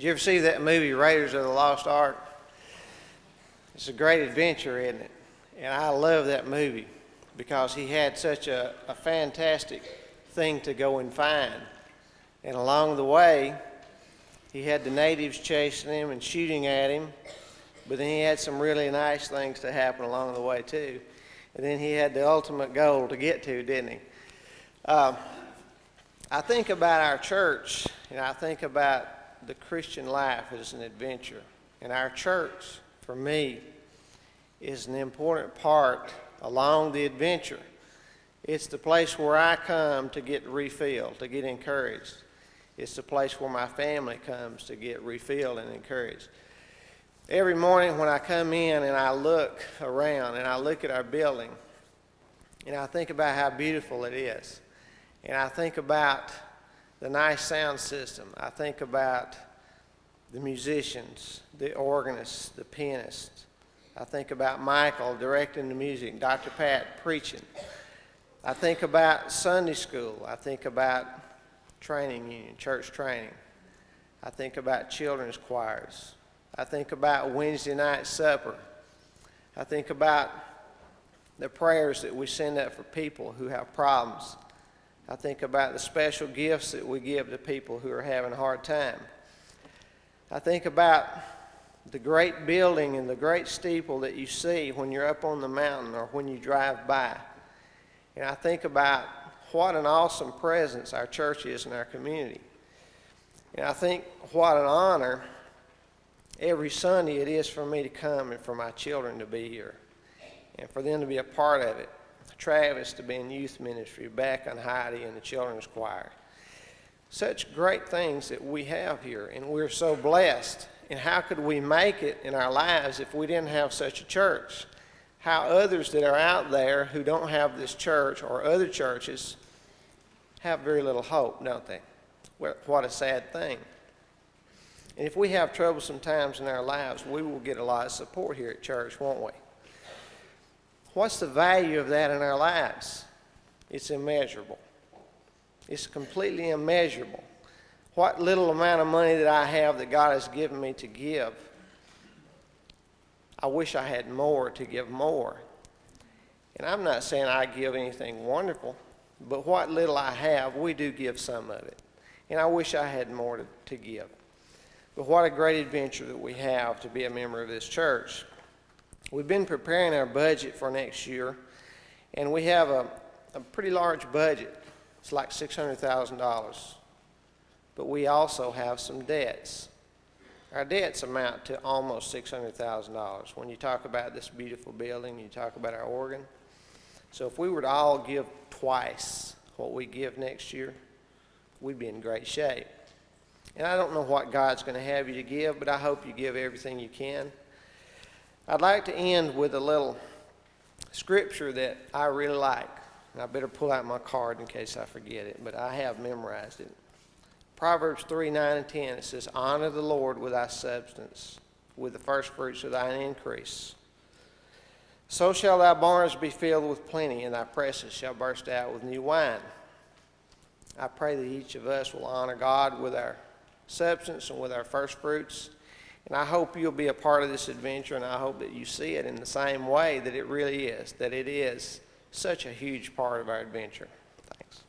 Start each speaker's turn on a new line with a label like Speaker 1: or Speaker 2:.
Speaker 1: you ever see that movie, Raiders of the Lost Ark? It's a great adventure, isn't it? And I love that movie because he had such a fantastic thing to go and find. And along the way, he had the natives chasing him and shooting at him, but then he had some really nice things to happen along the way too. And then he had the ultimate goal to get to, didn't he? I think about our church, and I think about the Christian life as an adventure. And our church, for me, is an important part along the adventure. It's the place where I come to get refilled, to get encouraged. It's the place where my family comes to get refilled and encouraged. Every morning when I come in and I look around and I look at our building, and I think about how beautiful it is, and I think about the nice sound system, I think about the musicians, the organists, the pianists, I think about Michael directing the music, Dr. Pat preaching. I think about Sunday school. I think about training union, church training. I think about children's choirs. I think about Wednesday night supper. I think about the prayers that we send up for people who have problems. I think about the special gifts that we give to people who are having a hard time. I think about the great building and the great steeple that you see when you're up on the mountain or when you drive by. And I think about what an awesome presence our church is in our community. And I think what an honor every Sunday it is for me to come and for my children to be here and for them to be a part of it. Travis to be in youth ministry, Beck and Heidi in the children's choir. Such great things that we have here, and we're so blessed. And how could we make it in our lives if we didn't have such a church? How others that are out there who don't have this church or other churches have very little hope, don't they? What a sad thing. And if we have troublesome times in our lives, we will get a lot of support here at church, won't we? What's the value of that in our lives? It's immeasurable. It's completely immeasurable. What little amount of money that I have that God has given me to give, I wish I had more to give more. And I'm not saying I give anything wonderful, but what little I have, we do give some of it. And I wish I had more to give. But what a great adventure that we have to be a member of this church. We've been preparing our budget for next year, and we have a pretty large budget. It's like $600,000. But we also have some debts. Our debts amount to almost $600,000. When you talk about this beautiful building, you talk about our organ. So if we were to all give twice what we give next year, we'd be in great shape. And I don't know what God's going to have you to give, but I hope you give everything you can. I'd like to end with a little scripture that I really like. And I better pull out my card in case I forget it, but I have memorized it. Proverbs 3, 9, and 10, it says, "Honor the Lord with thy substance, with the first fruits of thine increase. So shall thy barns be filled with plenty, and thy presses shall burst out with new wine." I pray that each of us will honor God with our substance and with our first fruits. And I hope you'll be a part of this adventure, and I hope that you see it in the same way that it really is, that it is such a huge part of our adventure. Thanks.